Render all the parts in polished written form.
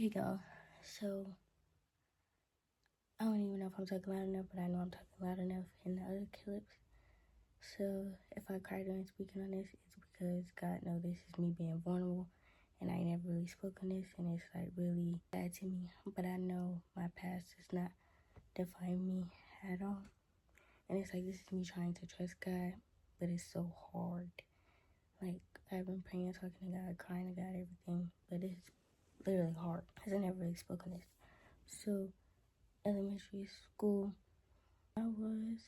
Here you go. So, I don't even know if I'm talking loud enough, but I know I'm talking loud enough in the other clips. So, if I cry during speaking on this, it's because God knows this is me being vulnerable, and I never really spoken this, and it's like really bad to me. But I know my past does not define me at all. And it's like, this is me trying to trust God, but it's so hard. Like, I've been praying, talking to God, crying to God, everything, but it's literally hard because I never really spoken this. So, elementary school, I was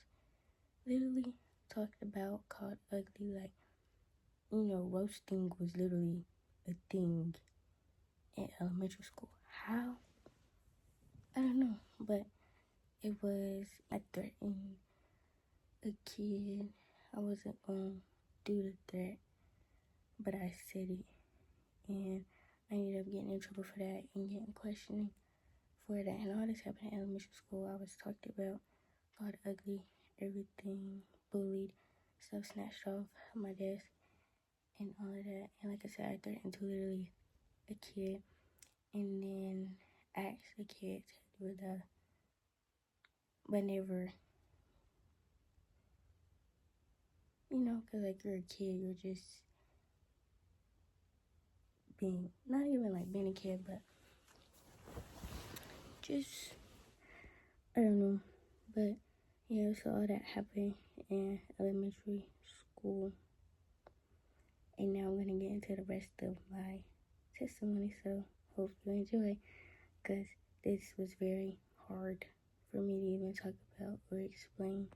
literally talked about, called ugly, like, roasting was literally a thing in elementary school. How? I don't know, but it was, I threatened a kid. I wasn't going to do the threat, but I said it, and I ended up getting in trouble for that and getting questioning for that. And all this happened in elementary school. I was talked about, called ugly, everything, bullied, stuff snatched off my desk, and all of that. And like I said, I threatened to literally a kid, and then asked the kid to do the, but never, because like you're a kid, you're just being, not even like being a kid, but just, I don't know. But yeah, so all that happened in elementary school. And now I'm going to get into the rest of my testimony, so hope you enjoy, because this was very hard for me to even talk about or explain.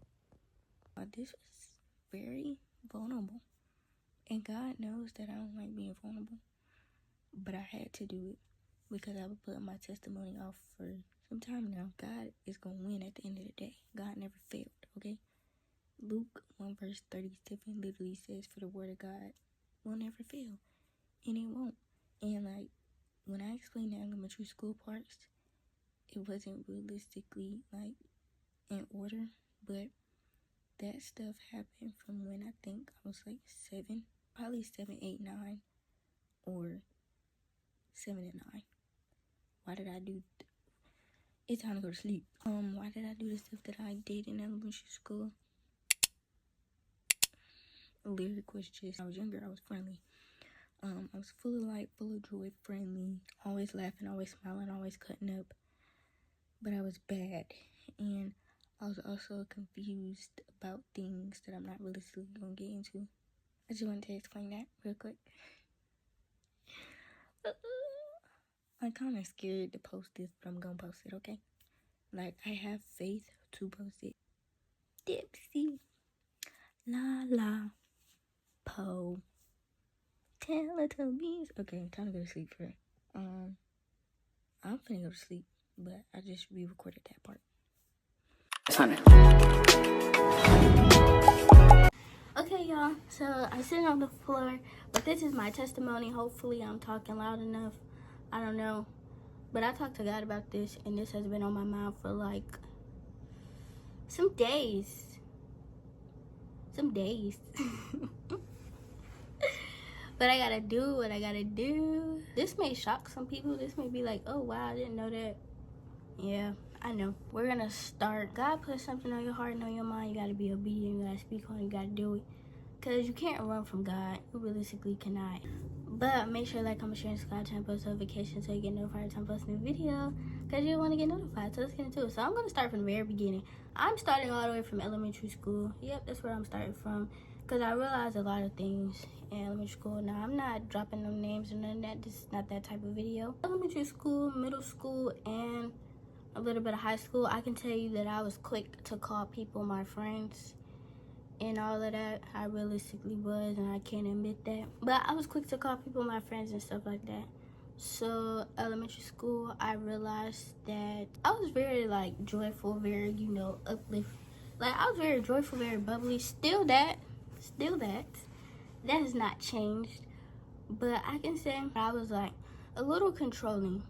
This was very vulnerable, and God knows that I don't like being vulnerable, but I had to do it because I would put my testimony off for some time now. God is going to win at the end of the day. God never failed, okay? Luke 1 verse 37 literally says, for the word of God will never fail, and it won't. And like, when I explained the elementary school parts, it wasn't realistically like in order, but that stuff happened from when I think I was like 7, probably 7, 8, 9, or 7 and 9. Why did I do it's time to go to sleep. Why did I do the stuff that I did in elementary school? Lyric was just, I was younger, I was friendly. I was full of light, full of joy, friendly, always laughing, always smiling, always cutting up. But I was bad, and I was also confused about things that I'm not realistically gonna get into. I just wanted to explain that real quick. I'm kind of scared to post this, but I'm gonna post it, okay? Like, I have faith to post it. Dipsy, la la, po, Teletubbies. Okay, time to go to sleep for it. I'm finna go to sleep, but I just re-recorded that part. Okay, y'all, so I'm sitting on the floor, but this is my testimony. Hopefully I'm talking loud enough. I don't know, but I talked to God about this, and this has been on my mind for like some days. But I gotta do what I gotta do. This may shock some people. This may be like, oh wow, I didn't know that. Yeah, I know. We're gonna start. God put something on your heart and on your mind. You gotta be obedient. You gotta speak on it. You gotta do it. Because you can't run from God. You realistically cannot. But make sure to like, comment, share, and subscribe, turn post notifications so you get notified every time I post a new video. Because you want to get notified. So let's get into it. So I'm going to start from the very beginning. I'm starting all the way from elementary school. Yep, that's where I'm starting from. Because I realized a lot of things in elementary school. Now, I'm not dropping no names or none of that. This is not that type of video. Elementary school, middle school, and a little bit of high school, I can tell you that I was quick to call people my friends and all of that. I realistically was, and I can't admit that. But I was quick to call people my friends and stuff like that. So, elementary school, I realized that I was very, like, joyful, very, uplift. Like, I was very joyful, very bubbly. Still that. That has not changed. But I can say I was, like, a little controlling.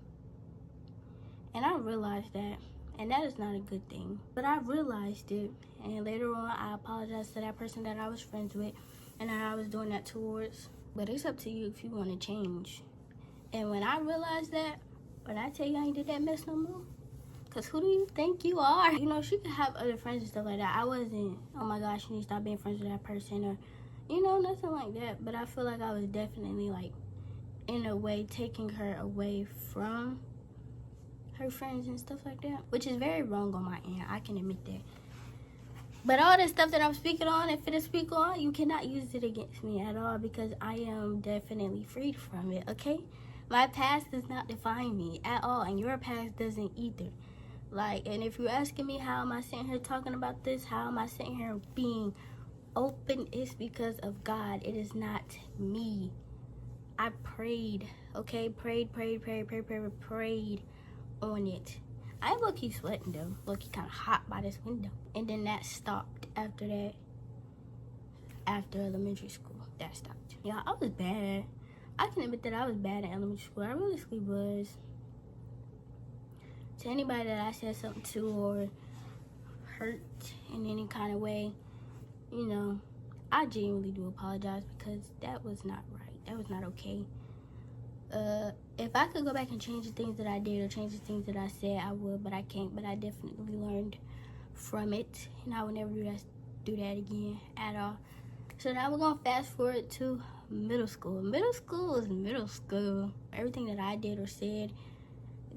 And I realized that. And that is not a good thing. But I realized it. And later on, I apologized to that person that I was friends with and that I was doing that towards. But it's up to you if you want to change. And when I realized that, When I tell you I ain't did that mess no more. Because who do you think you are? You know, she could have other friends and stuff like that. I wasn't, oh my gosh, she needs to stop being friends with that person, or, you know, nothing like that. But I feel like I was definitely, like, in a way, taking her away from her friends and stuff like that, which is very wrong on my end. I can admit that. But all the stuff that I'm speaking on and finna speak on, you cannot use it against me at all, because I am definitely freed from it, okay? My past does not define me at all, and your past doesn't either. Like, and if you're asking me how am I sitting here talking about this, how am I sitting here being open, it's because of God. It is not me. I prayed, okay? Prayed on it. I ain't low-key sweating though. Low-key kind of hot by this window. And then that stopped after that. After elementary school, that stopped. Yeah, I was bad. I can admit that I was bad at elementary school. I really was. To anybody that I said something to or hurt in any kind of way, you know, I genuinely do apologize, because that was not right. That was not okay. If I could go back and change the things that I did or change the things that I said, I would, but I can't. But I definitely learned from it, and I would never do that again at all. So now we're gonna fast forward to middle school. Middle school is middle school. Everything that I did or said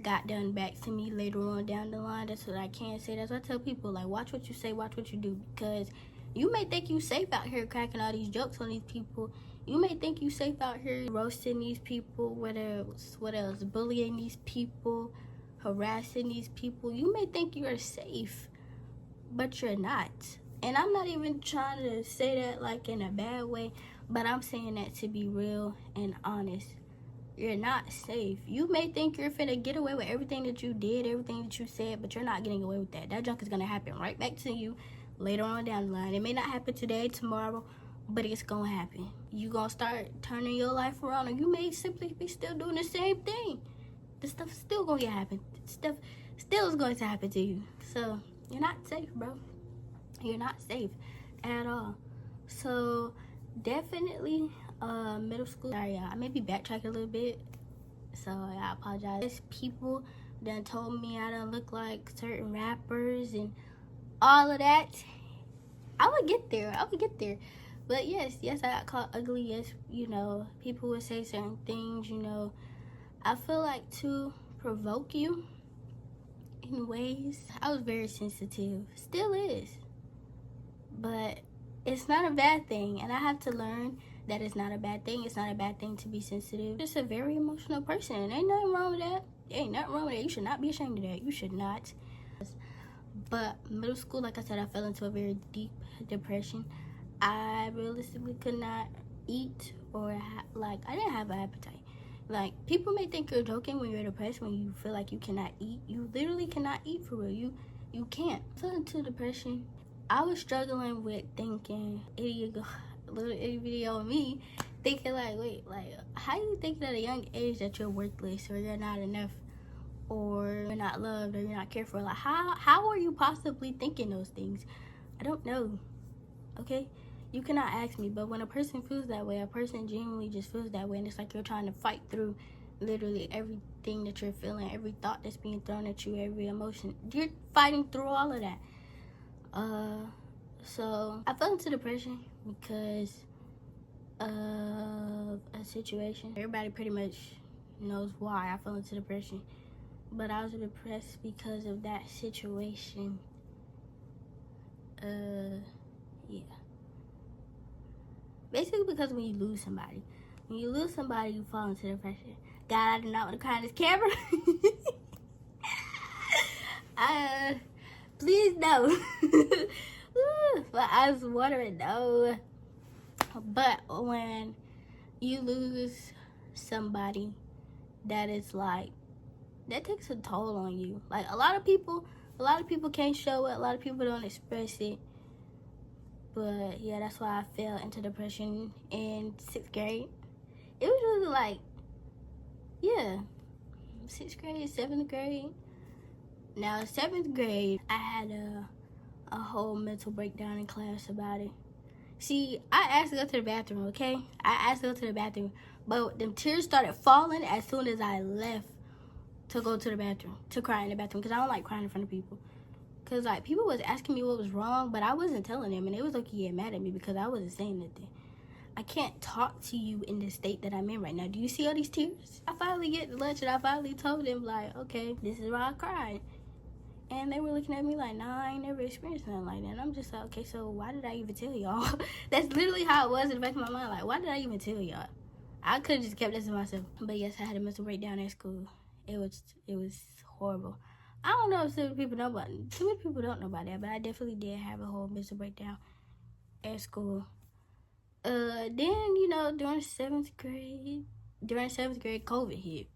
got done back to me later on down the line. That's what I can say. That's what I tell people, like, watch what you say, watch what you do, because you may think you safe out here cracking all these jokes on these people. You may think you safe out here roasting these people, what else, bullying these people, harassing these people. You may think you're safe, but you're not. And I'm not even trying to say that like in a bad way, but I'm saying that to be real and honest. You're not safe. You may think you're finna get away with everything that you did, everything that you said, but you're not getting away with that. That junk is gonna happen right back to you later on down the line. It may not happen today, tomorrow, but it's gonna happen. You gonna start turning your life around, and you may simply be still doing the same thing. This stuff is still gonna happen. Stuff still is going to happen to you. So you're not safe, bro. You're not safe at all. So definitely middle school. Sorry, I may be backtracking a little bit, so I apologize. People done told me I don't look like certain rappers and all of that. I would get there. But yes, I got called ugly. Yes, you know, people would say certain things, you know. I feel like to provoke you in ways. I was very sensitive, still is. But it's not a bad thing, and I have to learn that it's not a bad thing. It's not a bad thing to be sensitive. Just a very emotional person, and ain't nothing wrong with that. Ain't nothing wrong with that. You should not be ashamed of that. You should not. But middle school, like I said, I fell into a very deep depression. I realistically could not eat, or I didn't have an appetite. Like, people may think you're joking when you're depressed, when you feel like you cannot eat. You literally cannot eat for real. You can't. I fell into depression. I was struggling with thinking, little itty video of me, thinking like, wait, like, how you thinking at a young age that you're worthless, or you're not enough, or you're not loved, or you're not cared for? Like, how are you possibly thinking those things? I don't know, okay? You cannot ask me, but when a person feels that way, a person genuinely just feels that way, and it's like you're trying to fight through literally everything that you're feeling, every thought that's being thrown at you, every emotion. You're fighting through all of that. So I fell into depression because of a situation. Everybody pretty much knows why I fell into depression, but I was depressed because of that situation. Yeah. Basically, because when you lose somebody, you fall into depression. God, I do not want to cry on this camera. Please no. My eyes watering, no. But when you lose somebody, that takes a toll on you. Like, a lot of people can't show it. A lot of people don't express it. But yeah, that's why I fell into depression in 6th grade. It was really like, yeah, 6th grade, 7th grade. Now, 7th grade, I had a whole mental breakdown in class about it. See, I asked to go to the bathroom, okay? I asked to go to the bathroom, but them tears started falling as soon as I left to go to the bathroom, to cry in the bathroom, because I don't like crying in front of people. Because, like, people was asking me what was wrong, but I wasn't telling them, and they was like, yeah, mad at me because I wasn't saying nothing. I can't talk to you in the state that I'm in right now. Do you see all these tears? I finally get to lunch, and I finally told them, like, okay, this is why I cried. And they were looking at me like, nah, I ain't never experienced nothing like that. And I'm just like, okay, so why did I even tell y'all? That's literally how it was in the back of my mind. Like, why did I even tell y'all? I could have just kept this to myself. But yes, I had a mental breakdown at school. It was horrible. I don't know if too many people know about that, but I definitely did have a whole mental breakdown at school. Then, during seventh grade, COVID hit.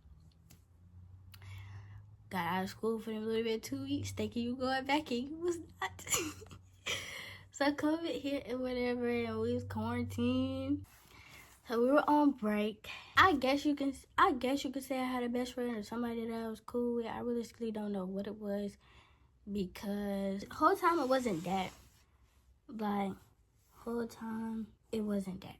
Got out of school for a little bit, 2 weeks, thinking you going back, and you was not. So COVID hit and whatever, and we was quarantined. So we were on break. I guess you could say I had a best friend or somebody that I was cool with. I realistically don't know what it was, because the whole time it wasn't that. Like, whole time it wasn't that.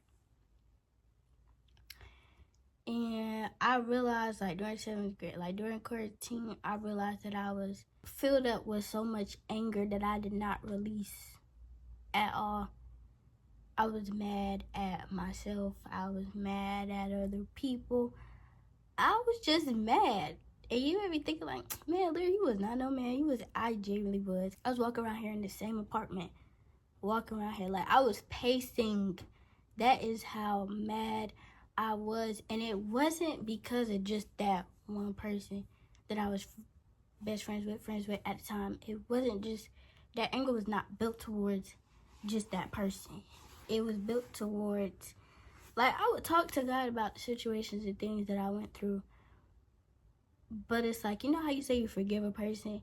And I realized, like, during 7th grade, like, during quarantine, I realized that I was filled up with so much anger that I did not release at all. I was mad at myself. I was mad at other people. I was just mad. And you made me thinking, like, man, Larry, you was not no man. I genuinely was. I was walking around here in the same apartment. Walking around here. Like, I was pacing. That is how mad I was. And it wasn't because of just that one person that I was friends with at the time. It wasn't just, that anger was not built towards just that person. It was built towards, like, I would talk to God about the situations and things that I went through. But it's like, you know how you say you forgive a person,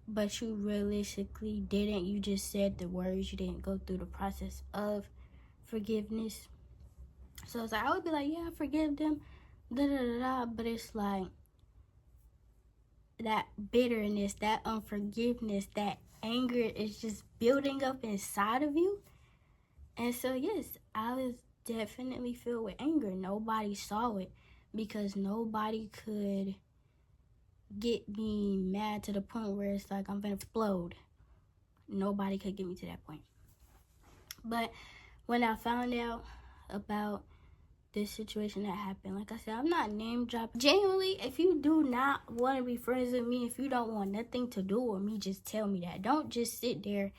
but you realistically didn't. You just said the words. You didn't go through the process of forgiveness. So it's like, I would be like, yeah, I forgive them, but it's like, that bitterness, that unforgiveness, that anger is just building up inside of you. And so, yes, I was definitely filled with anger. Nobody saw it because nobody could get me mad to the point where it's like I'm gonna explode. Nobody could get me to that point. But when I found out about this situation that happened, like I said, I'm not name dropping. Genuinely, if you do not want to be friends with me, if you don't want nothing to do with me, just tell me that. Don't just sit there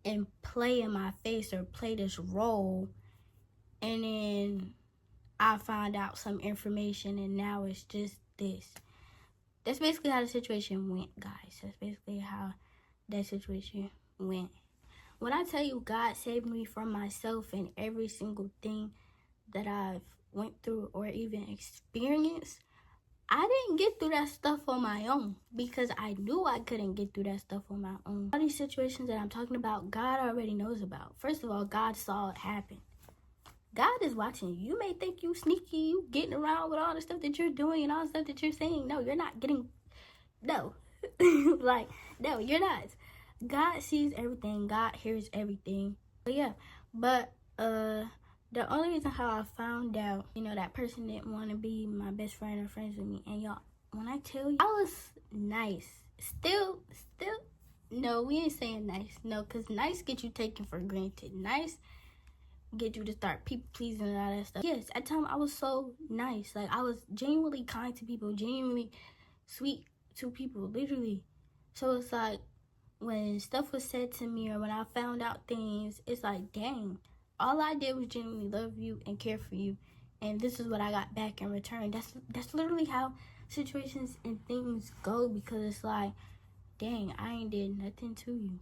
and play in my face or play this role, and then I find out some information and now it's just this. That's basically how the situation went, guys. That's basically how that situation went. When I tell you God saved me from myself and every single thing that I've went through or even experienced, I didn't get through that stuff on my own because I knew I couldn't get through that stuff on my own. All these situations that I'm talking about, God already knows about. First of all, God saw it happen. God is watching you. You may think you sneaky, you getting around with all the stuff that you're doing and all the stuff that you're saying. No, you're not getting, no. Like, no, you're not. God sees everything. God hears everything. But yeah, the only reason how I found out, that person didn't want to be my best friend or friends with me. And y'all, when I tell you, I was nice. Still, no, we ain't saying nice. No, because nice get you taken for granted. Nice get you to start people pleasing and all that stuff. Yes, at the time I was so nice. Like, I was genuinely kind to people, genuinely sweet to people, literally. So it's like, when stuff was said to me or when I found out things, it's like, dang, all I did was genuinely love you and care for you, and this is what I got back in return. That's literally how situations and things go, because it's like, dang, I ain't did nothing to you.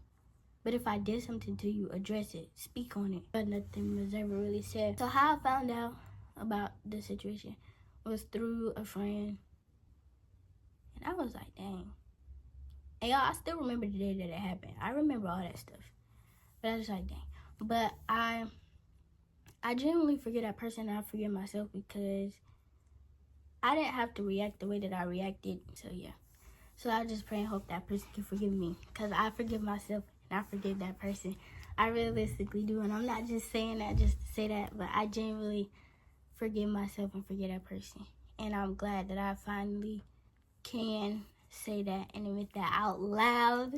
But if I did something to you, address it, speak on it. But nothing was ever really said. So how I found out about the situation was through a friend. And I was like, dang. And y'all, I still remember the day that it happened. I remember all that stuff. But I was like, dang. But I genuinely forget that person and I forget myself because I didn't have to react the way that I reacted. So yeah. So I just pray and hope that person can forgive me, because I forgive myself and I forgive that person. I realistically do, and I'm not just saying that just to say that, but I genuinely forgive myself and forgive that person. And I'm glad that I finally can say that and admit that out loud.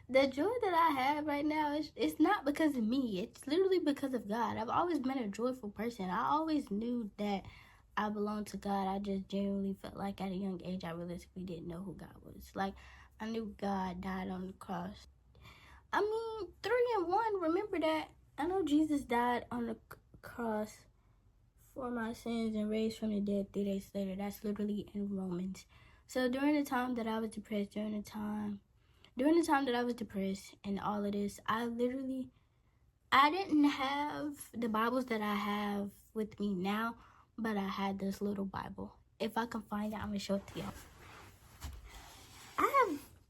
The joy that I have right now, it's not because of me. It's literally because of God. I've always been a joyful person. I always knew that I belonged to God. I just genuinely felt like at a young age I realistically didn't know who God was. Like, I knew God died on the cross. I mean, 3 and 1, remember that. I know Jesus died on the cross for my sins and raised from the dead 3 days later. That's literally in Romans. So during the time that I was depressed, during the time that I was depressed and all of this, I didn't have the Bibles that I have with me now, but I had this little Bible. If I can find it, I'm gonna show it to y'all.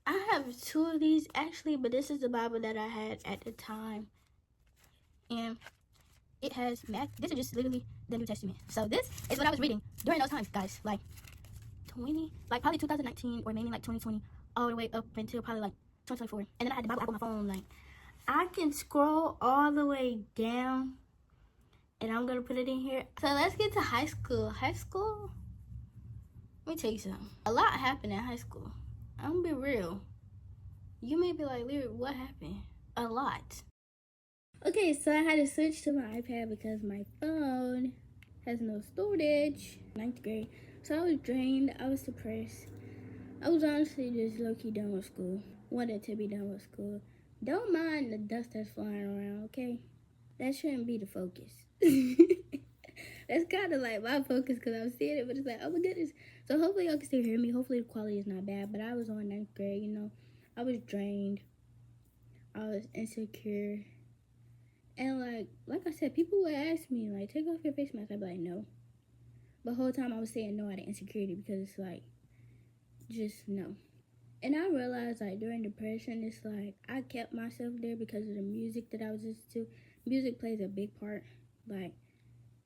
I have 2 of these actually, but this is the Bible that I had at the time, and it has this is just literally the New Testament. So this is what I was reading during those times, guys. Like probably 2019 or maybe like 2020, all the way up until probably like 2024. And then I had the Bible app on my phone. Like, I can scroll all the way down, and I'm gonna put it in here. So let's get to high school. High school, let me tell you something. A lot happened in high school. I'm gonna be real. You may be like, Lyric, what happened? A lot. Okay, so I had to switch to my iPad because my phone has no storage. 9th grade. So I was drained. I was depressed. I was honestly just low-key done with school. Wanted to be done with school. Don't mind the dust that's flying around, okay? That shouldn't be the focus. That's kind of like my focus because I'm seeing it, but it's like, oh my goodness. So hopefully y'all can still hear me. Hopefully the quality is not bad. But I was on 9th grade, you know. I was drained. I was insecure. And like I said, people would ask me, like, take off your face mask. I'd be like, no. But the whole time I was saying no out of insecurity because it's like, just no. And I realized, like, during depression, it's like, I kept myself there because of the music that I was listening to. Music plays a big part. Like,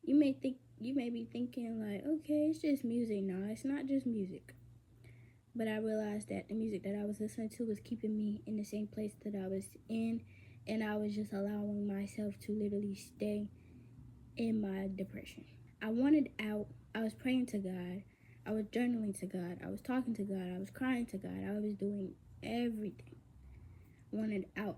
you may be thinking, like, okay, it's just music. No, it's not just music. But I realized that the music that I was listening to was keeping me in the same place that I was in. And I was just allowing myself to literally stay in my depression. I wanted out. I was praying to God. I was journaling to God. I was talking to God. I was crying to God. I was doing everything. Wanted out.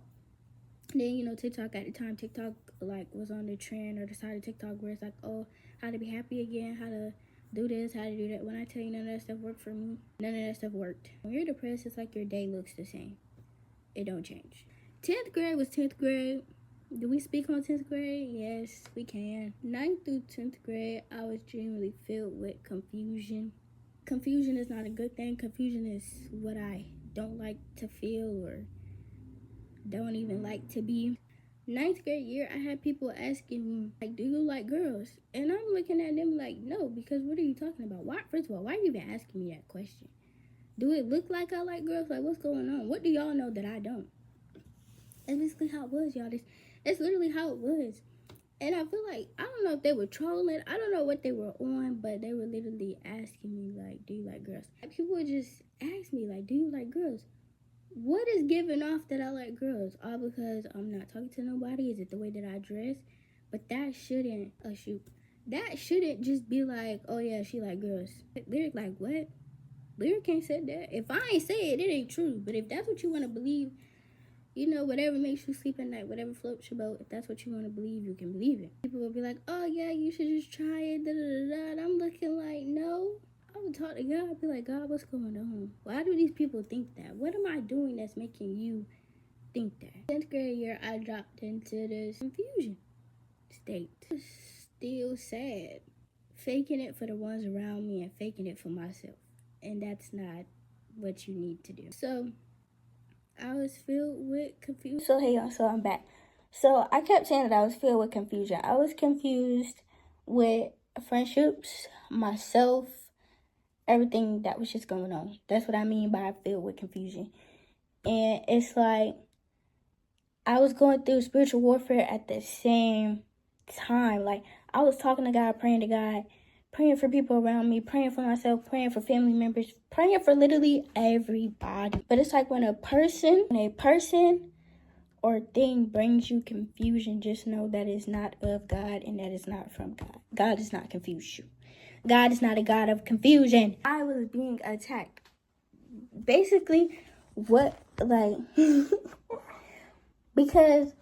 Then, you know, TikTok at the time, TikTok like was on the trend or the side of TikTok where it's like, oh, how to be happy again, how to do this, how to do that. When I tell you none of that stuff worked for me, none of that stuff worked. When you're depressed, it's like your day looks the same. It don't change. 10th grade was 10th grade. Do we speak on 10th grade? Yes, we can. 9th through 10th grade, I was genuinely filled with confusion. Confusion is not a good thing. Confusion is what I don't like to feel or don't even like to be. 9th grade year, I had people asking me, like, do you like girls? And I'm looking at them like, no, because what are you talking about? Why? First of all, why are you even asking me that question? Do it look like I like girls? Like, what's going on? What do y'all know that I don't? That's basically how it was, y'all. That's literally how it was. And I feel like, I don't know if they were trolling. I don't know what they were on, but they were literally asking me, like, do you like girls? People would just ask me, like, do you like girls? What is giving off that I like girls? All because I'm not talking to nobody? Is it the way that I dress? But that shouldn't, that shouldn't just be like, oh yeah, she like girls. Lyric, like, what? Lyric can't say that. If I ain't say it, it ain't true. But if that's what you want to believe, you know, whatever makes you sleep at night, whatever floats your boat, if that's what you want to believe, you can believe it. People will be like, oh yeah, you should just try it, da da da da. And I'm looking like, no. I would talk to God, I'd be like, God, what's going on? Why do these people think that? What am I doing that's making you think that? 10th grade year, I dropped into this confusion state. Still sad. Faking it for the ones around me and faking it for myself. And that's not what you need to do. So I was filled with confusion. So hey y'all, so I'm back. So I kept saying that I was filled with confusion. I was confused with friendships, myself, everything that was just going on. That's what I mean by filled with confusion. And it's like I was going through spiritual warfare at the same time. Like, I was talking to God, praying to God, praying for people around me, praying for myself, praying for family members, praying for literally everybody. But it's like when a person or thing brings you confusion, just know that it's not of God and that it's not from God. God does not confuse you. God is not a God of confusion. I was being attacked. Basically, because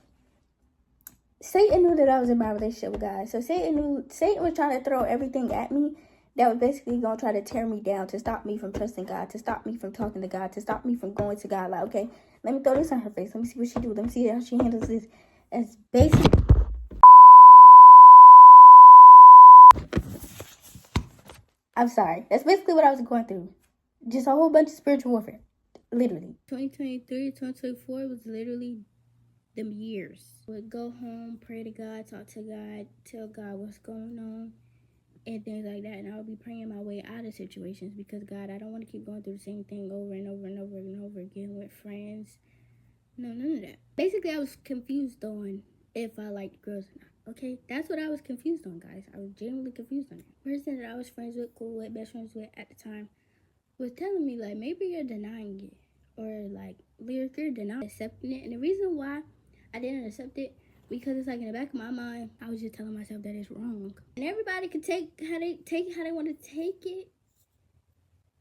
Satan knew that I was in my relationship with God. So Satan was trying to throw everything at me that was basically going to try to tear me down, to stop me from trusting God, to stop me from talking to God, to stop me from going to God. Like, okay, let me throw this on her face. Let me see what she do. Let me see how she handles this. As basic. I'm sorry. That's basically what I was going through. Just a whole bunch of spiritual warfare. Literally. 2023, 2024 was literally them years. I would go home, pray to God, talk to God, tell God what's going on, and things like that. And I would be praying my way out of situations because, God, I don't want to keep going through the same thing over and over and over and over again with friends. No, none of that. Basically, I was confused on if I liked girls or not. Okay, that's what I was confused on, guys. I was genuinely confused on it. The person that I was friends with, cool with, best friends with at the time, was telling me, like, maybe you're denying it. Or, like, lyric, you're denying accepting it. And the reason why I didn't accept it, because it's like in the back of my mind, I was just telling myself that it's wrong. And everybody could take how they want to take it.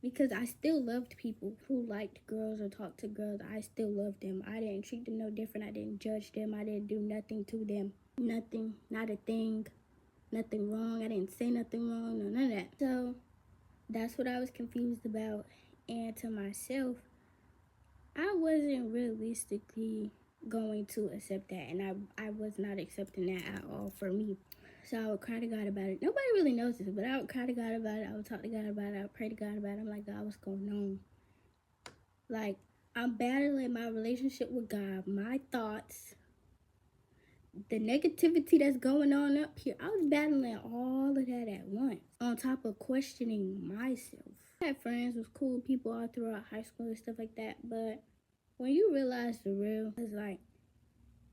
Because I still loved people who liked girls or talked to girls. I still loved them. I didn't treat them no different. I didn't judge them. I didn't do nothing to them. Nothing, not a thing, nothing wrong. I didn't say nothing wrong, no, none of that. So that's what I was confused about. And to myself, I wasn't realistically going to accept that. And I was not accepting that at all for me. So I would cry to God about it. Nobody really knows this, but I would cry to God about it. I would talk to God about it. I would pray to God about it. I'm like, God, what's going on? Like, I'm battling my relationship with God, my thoughts, the negativity that's going on up here. I was battling all of that at once, on top of questioning myself. I had friends with cool people all throughout high school and stuff like that, but when you realize the real, it's like,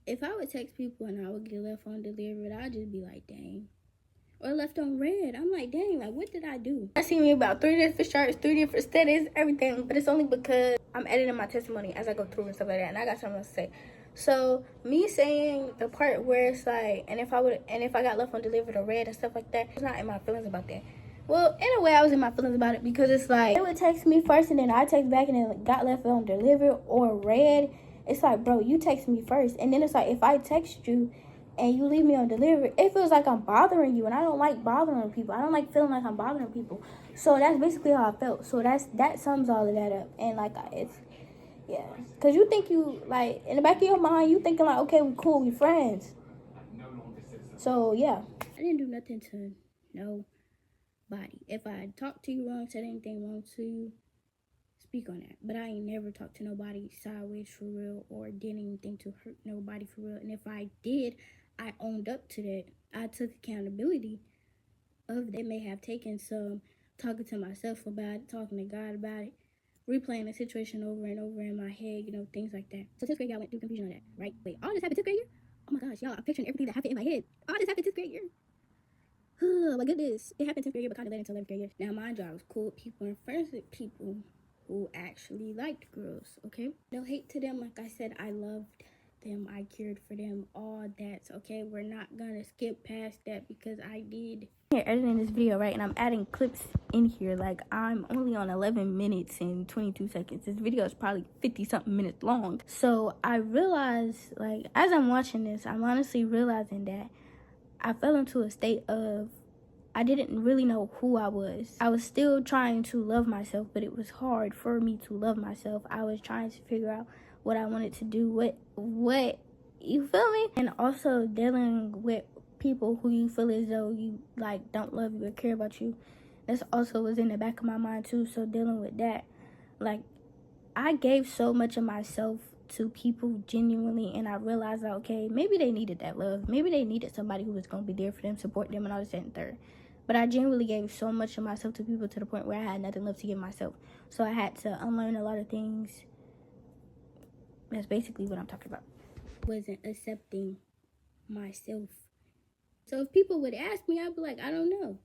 if I would text people and I would get left undelivered, I'd just be like, dang. Or left on red. I'm like, dang, like, what did I do? I see me about 3 different shirts, 3 different status, everything. But it's only because I'm editing my testimony as I go through and stuff like that. And I got something else to say. So, me saying the part where it's like, and if I got left undelivered or red and stuff like that, it's not in my feelings about that. Well, in a way, I was in my feelings about it because it's like, they would text me first and then I text back and then got left undelivered or red. It's like, bro, you text me first. And then it's like, if I text you and you leave me undelivered, it feels like I'm bothering you. And I don't like bothering people. I don't like feeling like I'm bothering people. So that's basically how I felt. So that sums all of that up. And like, it's, yeah. Because you think you, like, in the back of your mind, you thinking like, okay, we cool, we friends. So, yeah. I didn't do nothing to nobody. If I talked to you wrong, said anything wrong to you, speak on that. But I ain't never talked to nobody sideways for real or did anything to hurt nobody for real. And if I did, I owned up to that. I took accountability of that. It may have taken some talking to myself about it, talking to God about it, replaying the situation over and over in my head, things like that. So 10th grade, y'all went through confusion on that, right? Wait, all this happened 10th grade year? Oh my gosh, y'all, I'm picturing everything that happened in my head. All this happened 10th grade year? Oh my goodness. It happened 10th grade year, but kind of led into 11th grade year. Now, mind you, I was cool with people and friends with people who actually liked girls, okay? No hate to them. Like I said, I loved them. I cared for them. All that, okay? We're not gonna skip past that because I did. Here editing this video, right? And I'm adding clips in here. Like, I'm only on 11 minutes and 22 seconds. This video is probably 50-something minutes long. So I realized, like, as I'm watching this, I'm honestly realizing that I fell into a state of, I didn't really know who I was. I was still trying to love myself, but it was hard for me to love myself. I was trying to figure out what I wanted to do, what, you feel me? And also dealing with people who you feel as though you, like, don't love you or care about you. This also was in the back of my mind too, so dealing with that. Like, I gave so much of myself to people genuinely, and I realized that, okay, maybe they needed that love. Maybe they needed somebody who was going to be there for them, support them, and all this and third. But I genuinely gave so much of myself to people to the point where I had nothing left to give myself. So I had to unlearn a lot of things. That's basically what I'm talking about. Wasn't accepting myself. So if people would ask me, I'd be like, I don't know.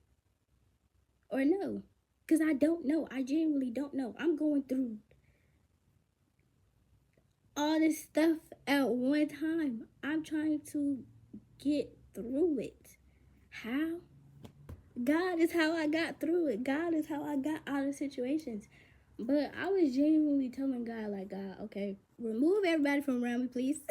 Or no. Because I don't know. I genuinely don't know. I'm going through all this stuff at one time. I'm trying to get through it. How? God is how I got through it. God is how I got out of situations. But I was genuinely telling God, like, God, okay, remove everybody from around me, please.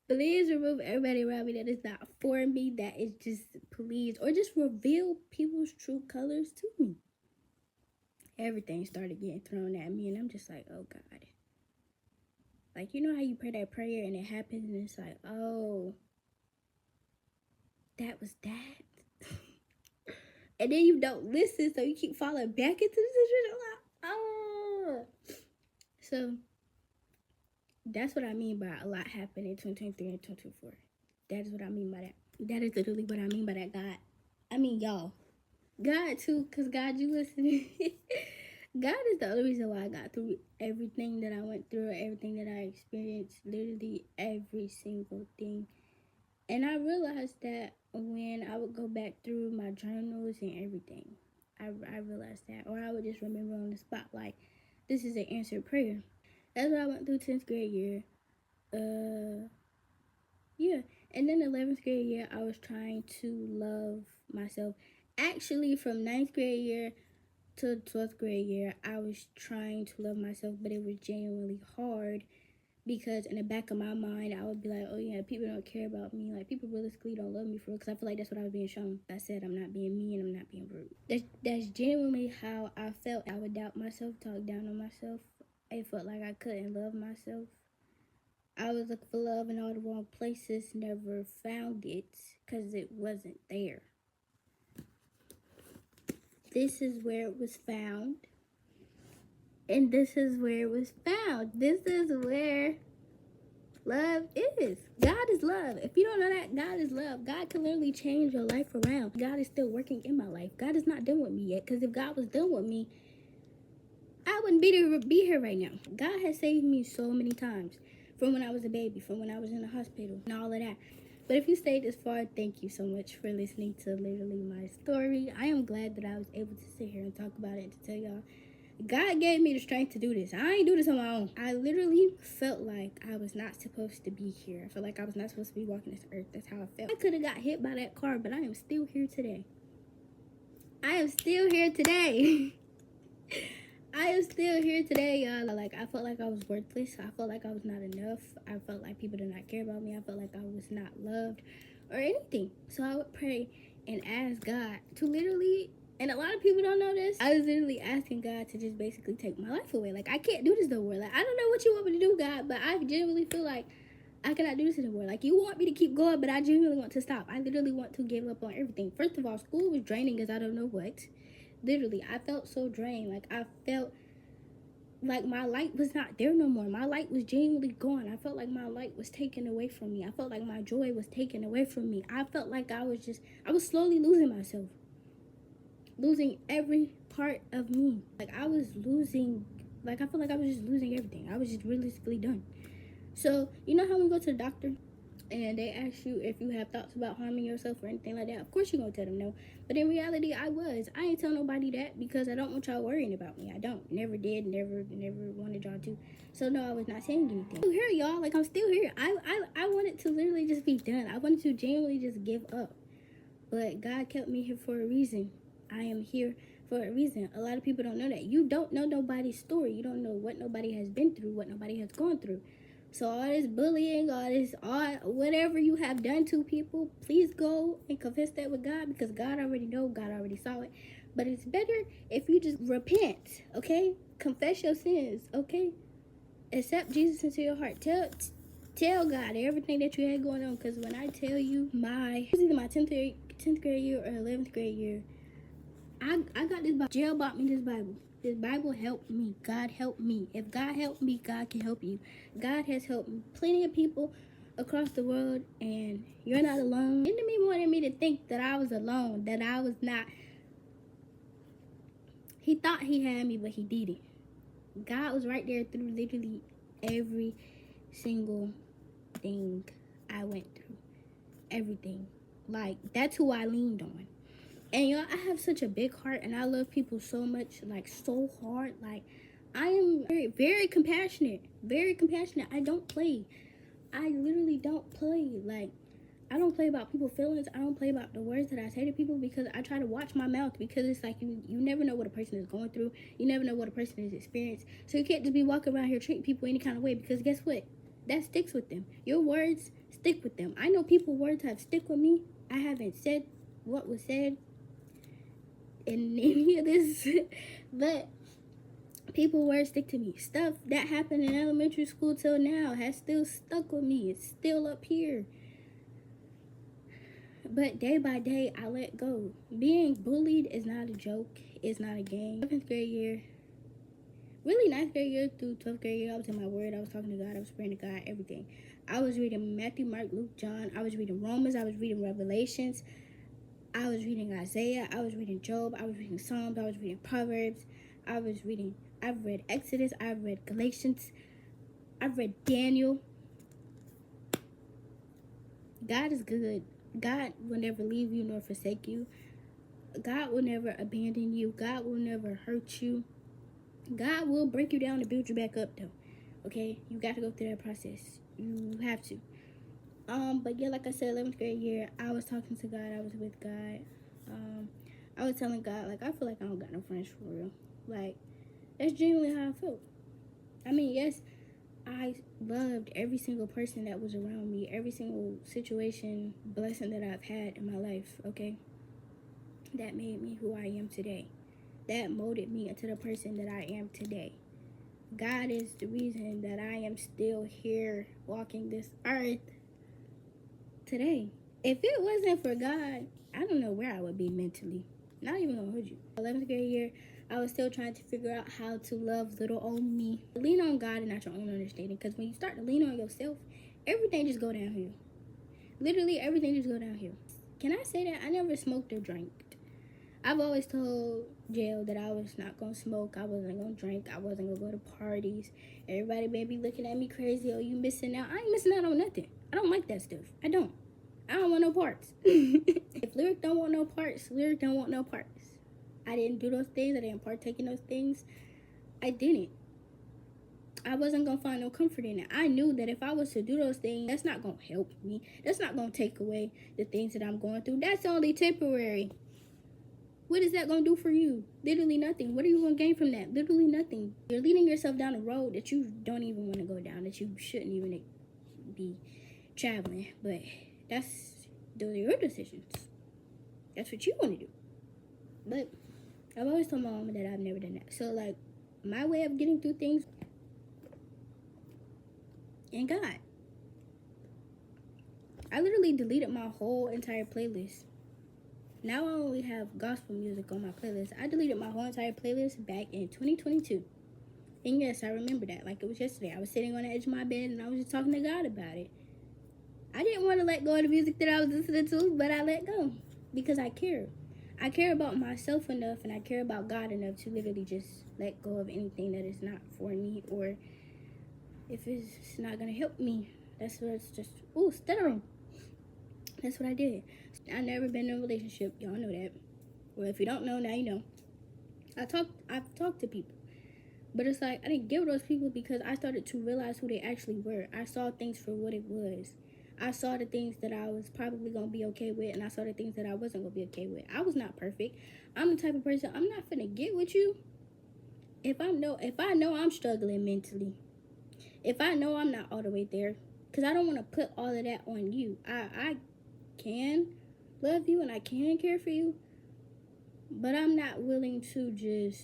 Please remove everybody around me that is not for me, that is just, please, or just reveal people's true colors to me. Everything started getting thrown at me, and I'm just like, oh, God. Like, you know how you pray that prayer and it happens, and it's like, oh, that was that. And then you don't listen, so you keep falling back into the situation. Like, oh. So, that's what I mean by a lot happened in 2023 and 2024. That is what I mean by that. That is literally what I mean by that, God. I mean, y'all. God, too, because God, you listening. God is the only reason why I got through everything that I went through, everything that I experienced, literally every single thing. And I realized that when I would go back through my journals and everything, I realized that. Or I would just remember on the spot, like, this is an answered prayer. That's what I went through 10th grade year. Yeah. And then 11th grade year, I was trying to love myself. Actually, from 9th grade year to 12th grade year, I was trying to love myself, but it was genuinely hard because in the back of my mind, I would be like, oh yeah, people don't care about me. Like, people realistically don't love me for real, because I feel like that's what I was being shown. I said I'm not being mean, I'm not being rude. That's genuinely how I felt. I would doubt myself, talk down on myself. It felt like I couldn't love myself. I was looking for love in all the wrong places, never found it because it wasn't there. This is where it was found. And this is where it was found. This is where love is. God is love. If you don't know that, God is love. God can literally change your life around. God is still working in my life. God is not done with me yet, because if God was done with me, I wouldn't be here right now. God has saved me so many times. From when I was a baby, from when I was in the hospital, and all of that. But if you stayed this far, thank you so much for listening to literally my story. I am glad that I was able to sit here and talk about it and to tell y'all, God gave me the strength to do this. I ain't do this on my own. I literally felt like I was not supposed to be here. I felt like I was not supposed to be walking this earth. That's how I felt. I could have got hit by that car, but I am still here today. I am still here today. I am still here today, y'all. Like, I felt like I was worthless. I felt like I was not enough. I felt like people did not care about me. I felt like I was not loved or anything. So I would pray and ask God to literally, and a lot of people don't know this, I was literally asking God to just basically take my life away. Like, I can't do this no more. Like, I don't know what you want me to do, God, but I genuinely feel like I cannot do this anymore. Like, you want me to keep going, but I genuinely want to stop. I literally want to give up on everything. First of all, school was draining as I don't know what. Literally, I felt so drained. Like, I felt like my light was not there no more. My light was genuinely gone. I felt like my light was taken away from me. I felt like my joy was taken away from me. I felt like I was slowly losing myself. Losing every part of me. Like, I was losing, like, I felt like I was just losing everything. I was just realistically done. So, you know how we go to the doctor and they ask you if you have thoughts about harming yourself or anything like that? Of course you're going to tell them no. But in reality, I ain't tell nobody that because I don't want y'all worrying about me. I don't. Never did. Never wanted y'all to. So, no, I was not saying anything. I'm still here, y'all. Like, I'm still here. I wanted to literally just be done. I wanted to genuinely just give up. But God kept me here for a reason. I am here for a reason. A lot of people don't know that. You don't know nobody's story. You don't know what nobody has been through, what nobody has gone through. So all this bullying, whatever you have done to people, please go and confess that with God, because God already knows, God already saw it. But it's better if you just repent, okay? Confess your sins, okay? Accept Jesus into your heart. Tell God everything that you had going on, because when I tell you it was either my 10th grade year or 11th grade year, I got this Bible. Jail bought me this Bible. This Bible helped me. God helped me. If God helped me, God can help you. God has helped plenty of people across the world, and you're not alone. The enemy wanted me to think that I was alone, that I was not. He thought he had me, but he didn't. God was right there through literally every single thing I went through. Everything. Like, that's who I leaned on. And y'all, I have such a big heart, and I love people so much, like, so hard. Like, I am very, very compassionate. Very compassionate. I don't play. I literally don't play. Like, I don't play about people's feelings. I don't play about the words that I say to people, because I try to watch my mouth, because it's like you never know what a person is going through. You never know what a person has experienced. So you can't just be walking around here treating people any kind of way, because guess what? That sticks with them. Your words stick with them. I know people's words have stick with me. I haven't said what was said in any of this, but people words stick to me. Stuff that happened in elementary school till now has still stuck with me. It's still up here. But day by day, I let go. Being bullied is not a joke. It's not a game. 7th grade year, really 9th grade year through 12th grade year, I was in my word. I was talking to God. I was praying to God, everything. I was reading Matthew, Mark, Luke, John. I was reading Romans. I was reading Revelations. I was reading Isaiah. I was reading Job. I was reading Psalms. I was reading Proverbs. I've read Exodus. I've read Galatians. I've read Daniel. God is good. God will never leave you nor forsake you. God will never abandon you. God will never hurt you. God will break you down to build you back up, though. Okay? You got to go through that process. You have to. But yeah, like I said, 11th grade year, I was talking to God. I was with God. I was telling God, like, I feel like I don't got no friends for real. Like, that's genuinely how I felt. I mean, yes, I loved every single person that was around me, every single situation, blessing that I've had in my life, okay? That made me who I am today. That molded me into the person that I am today. God is the reason that I am still here walking this earth today. If it wasn't for God, I don't know where I would be mentally. Not even gonna hold you. 11th grade year, I was still trying to figure out how to love little old me. Lean on God and not your own understanding, because when you start to lean on yourself, everything just go downhill. Literally, everything just go downhill. Can I say that? I never smoked or drank. I've always told jail that I was not gonna smoke, I wasn't gonna drink, I wasn't gonna go to parties. Everybody may be looking at me crazy, oh, you missing out. I ain't missing out on nothing. I don't like that stuff. I don't want no parts. If Lyric don't want no parts, Lyric don't want no parts. I didn't do those things. I didn't partake in those things. I didn't. I wasn't going to find no comfort in it. I knew that if I was to do those things, that's not going to help me. That's not going to take away the things that I'm going through. That's only temporary. What is that going to do for you? Literally nothing. What are you going to gain from that? Literally nothing. You're leading yourself down a road that you don't even want to go down, that you shouldn't even be traveling. But those are your decisions. That's what you want to do. But I've always told my mama that I've never done that. So, like, my way of getting through things, and God. I literally deleted my whole entire playlist. Now I only have gospel music on my playlist. I deleted my whole entire playlist back in 2022. And yes, I remember that like it was yesterday. I was sitting on the edge of my bed and I was just talking to God about it. I didn't want to let go of the music that I was listening to, but I let go because I care. I care about myself enough and I care about God enough to literally just let go of anything that is not for me, or if it's not going to help me. That's what it's just, stuttering. That's what I did. I've never been in a relationship. Y'all know that. Well, if you don't know, now you know. I've talked to people. But it's like, I didn't give those people because I started to realize who they actually were. I saw things for what it was. I saw the things that I was probably going to be okay with, and I saw the things that I wasn't going to be okay with. I was not perfect. I'm the type of person, I'm not finna get with you if I know I'm struggling mentally. If I know I'm not all the way there. Because I don't want to put all of that on you. I can love you and I can care for you, but I'm not willing to just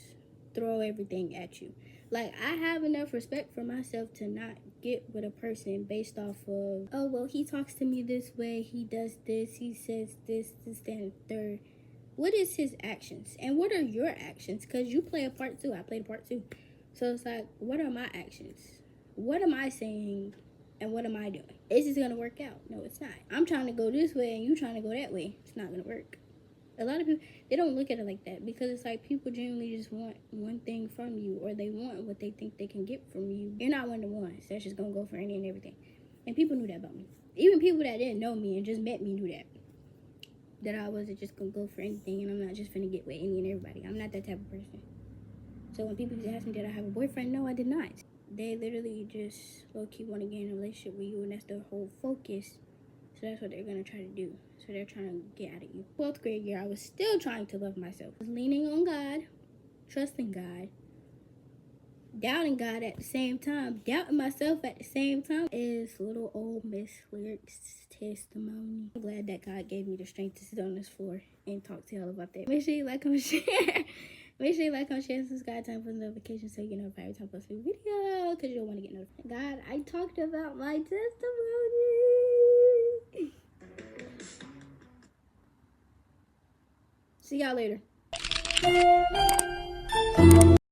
throw everything at you. Like, I have enough respect for myself to not get with a person based off of, oh, well, he talks to me this way, he does this, he says this, that, and third. What is his actions? And what are your actions? Because you play a part too. I played a part too. So it's like, what are my actions? What am I saying? And what am I doing? Is this going to work out? No, it's not. I'm trying to go this way and you trying to go that way. It's not going to work. A lot of people, they don't look at it like that because it's like people generally just want one thing from you, or they want what they think they can get from you. You're not one to one. So that's just going to go for any and everything. And people knew that about me. Even people that didn't know me and just met me knew that. That I wasn't just going to go for anything and I'm not just going to get with any and everybody. I'm not that type of person. So when people just ask me, did I have a boyfriend? No, I did not. They literally just low-key want to get in a relationship with you, and that's their whole focus. So that's what they're going to try to do. So they're trying to get out of you. 12th grade year, I was still trying to love myself. I was leaning on God, trusting God, doubting God at the same time, doubting myself at the same time. Is little old Miss Lyric's testimony. I'm glad that God gave me the strength to sit on this floor and talk to y'all about that. Make sure you like, comment, share. Make sure you like, comment, share, and subscribe, turn for notifications so you know every time I post a video, because you don't want to get notified. God, I talked about my testimony. See y'all later.